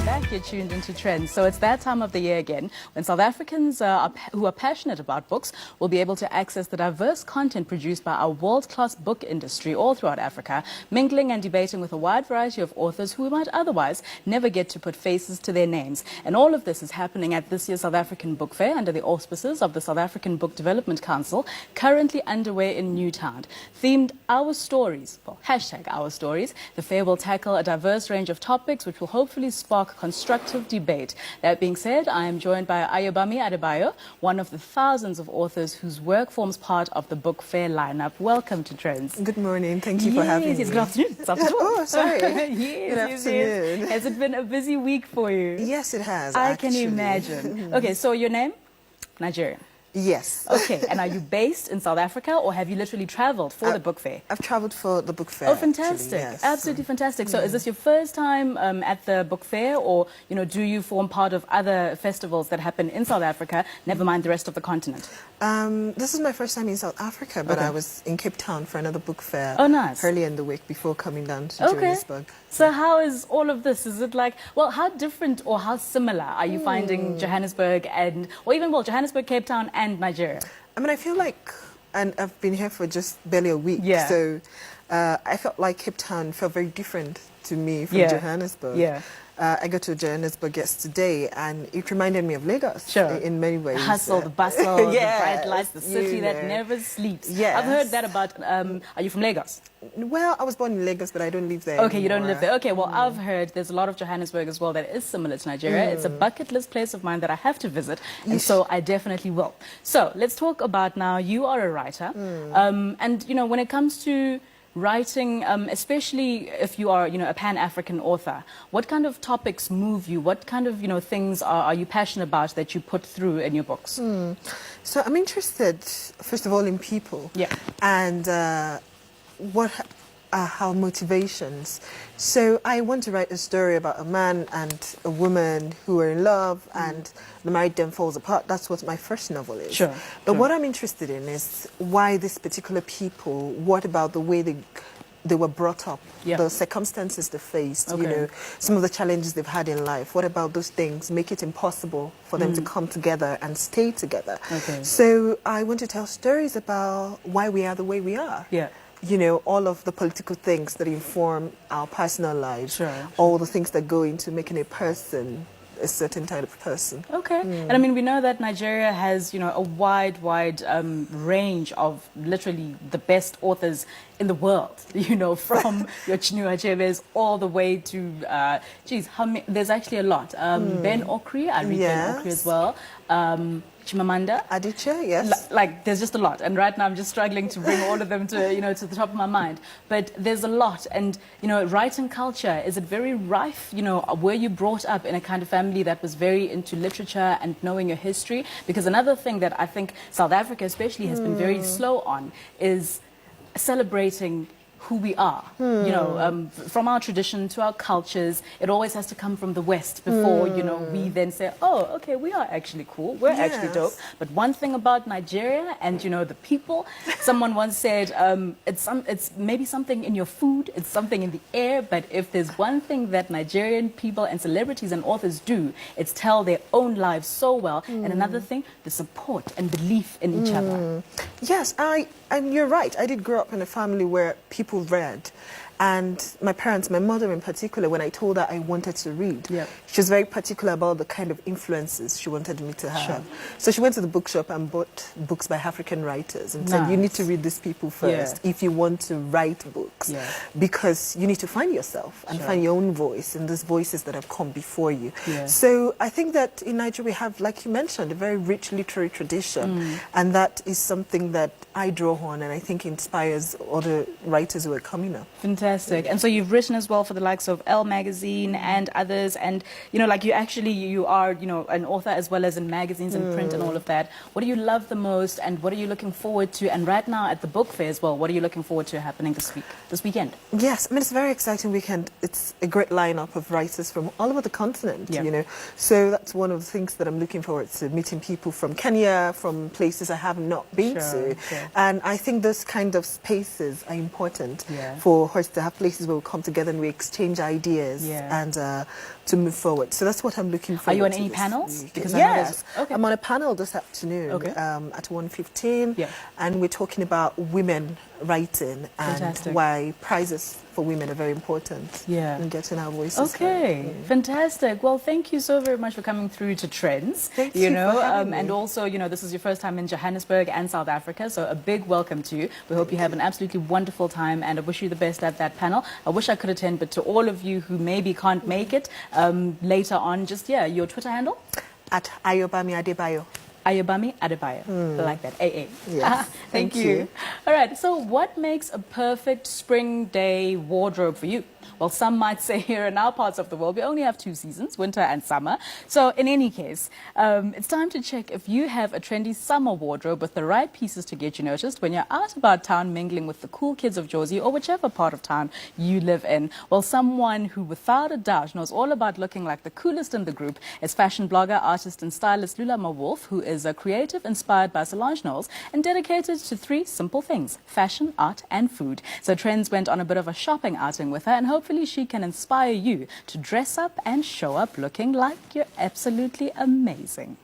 Back, you're tuned into Trends. So it's that time of the year again when South Africans who are passionate about books will be able to access the diverse content produced by our world-class book industry all throughout Africa, mingling and debating with a wide variety of authors who might otherwise never get to put faces to their names. And all of this is happening at this year's South African Book Fair under the auspices of the South African Book Development Council, currently underway in Newtown. Themed Our Stories, well, hashtag Our Stories, the fair will tackle a diverse range of topics which will hopefully spark constructive debate. That being said, I am joined by Ayobami Adebayo, one of the thousands of authors whose work forms part of the Book Fair lineup. Welcome to Trends. Good morning. Thank you for having me. Yes, good afternoon. It's afternoon. Oh, sorry. Yes, good afternoon. Yes. Has it been a busy week for you? Yes, it has. I actually. can imagine. Okay, so your name? Nigerian. Yes. Okay, and are you based in South Africa or have you literally traveled for the book fair? I've traveled for the book fair. Oh, fantastic. Actually, yes. Absolutely fantastic. So is this your first time at the book fair, or, you know, do you form part of other festivals that happen in South Africa, never mind the rest of the continent? This is my first time in South Africa, but Okay. I was in Cape Town for another book fair. Oh, nice. Earlier in the week before coming down to Okay. Johannesburg. So how is all of this? Is it like, well, how different or how similar are you finding Johannesburg and, or even, well, Johannesburg, Cape Town and Nigeria? I mean, I feel like, and I've been here for just barely a week, Yeah. so I felt like Cape Town felt very different to me from Yeah. Johannesburg. Yeah. I got to Johannesburg yesterday, and it reminded me of Lagos Sure. in many ways. The hustle, the bustle, Yes, the bright lights, the city you that know. never sleeps. Yes. I've heard that about, are you from Lagos? Well, I was born in Lagos, but I don't live there Okay, you don't live there. anymore. Okay, well, I've heard there's a lot of Johannesburg as well that is similar to Nigeria. It's a bucket list place of mine that I have to visit, and so I definitely will. So let's talk about now, you are a writer, and, you know, when it comes to writing, especially if you are, you know, a Pan-African author, what kind of topics move you? What kind of, you know, things are you passionate about that you put through in your books? So I'm interested, first of all, in people. Yeah. And what are our motivations. So I want to write a story about a man and a woman who are in love and the marriage then falls apart. That's what my first novel is. Sure. But what I'm interested in is why these particular people, what about the way they were brought up, Yeah. the circumstances they faced, Okay. you know, some of the challenges they've had in life. What about those things make it impossible for them to come together and stay together? Okay. So I want to tell stories about why we are the way we are. Yeah. You know, all of the political things that inform our personal lives, Sure. all the things that go into making a person a certain type of person. Okay. And I mean, we know that Nigeria has, you know, a wide range of literally the best authors in the world, you know, from your Chinua Achebes all the way to, there's actually a lot. Ben Okri, I read Ben Okri as well. Chimamanda Adichie, yes. Like, there's just a lot. And right now I'm just struggling to bring all of them to, you know, to the top of my mind. But there's a lot. And, you know, writing culture, is it very rife? You know, were you brought up in a kind of family that was very into literature and knowing your history? Because another thing that I think South Africa especially has been very slow on is celebrating who we are, you know, from our tradition to our cultures. It always has to come from the West before, you know, we then say, oh, okay, we are actually cool, we're actually dope. But one thing about Nigeria and, you know, the people, someone once said, it's maybe something in your food, it's something in the air, but if there's one thing that Nigerian people and celebrities and authors do, it's tell their own lives so well. And another thing, the support and belief in each other. Yes, and you're right. I did grow up in a family where people read. And my parents, my mother in particular, when I told her I wanted to read, she was very particular about the kind of influences she wanted me to have. Sure. So she went to the bookshop and bought books by African writers and said, you need to read these people first if you want to write books. Because you need to find yourself and find your own voice and those voices that have come before you. So I think that in Nigeria we have, like you mentioned, a very rich literary tradition. And that is something that I draw on and I think inspires other writers who are coming up. Fantastic. And so you've written as well for the likes of Elle magazine and others, and, you know, like you are, you know, an author as well as in magazines and print and all of that. What do you love the most and what are you looking forward to? And right now at the book fair as well, what are you looking forward to happening this weekend? Yes, I mean, it's a very exciting weekend. It's a great lineup of writers from all over the continent, you know. So that's one of the things that I'm looking forward to, meeting people from Kenya, from places I have not been to. And I think those kind of spaces are important for hosting to have places where we come together and we exchange ideas and to move forward. So that's what I'm looking for. Are you on any panels? Because yes, I'm on a panel this afternoon at 1:15, and we're talking about women writing and why prizes for women are very important in getting our voices heard. Fantastic. Well, thank you so very much for coming through to Trendz. Thank you for having me. And also, you know, this is your first time in Johannesburg and South Africa, so a big welcome to you. We hope you have an absolutely wonderful time, and I wish you the best at that panel. I wish I could attend, but to all of you who maybe can't make it later on, just, your Twitter handle? At Ayobami Adebayo. Ayobami Adebayo. I like that. AA. Yes. Thank you. All right. So what makes a perfect spring day wardrobe for you? Well, some might say here in our parts of the world, we only have 2 seasons, winter and summer. So in any case, it's time to check if you have a trendy summer wardrobe with the right pieces to get you noticed when you're out about town mingling with the cool kids of Jozi or whichever part of town you live in. Well, someone who without a doubt knows all about looking like the coolest in the group is fashion blogger, artist and stylist Lula Mawolf, who is a creative inspired by Solange Knowles and dedicated to 3 simple things: fashion, art and food. So Trendz went on a bit of a shopping outing with her, and hopefully she can inspire you to dress up and show up looking like you're absolutely amazing.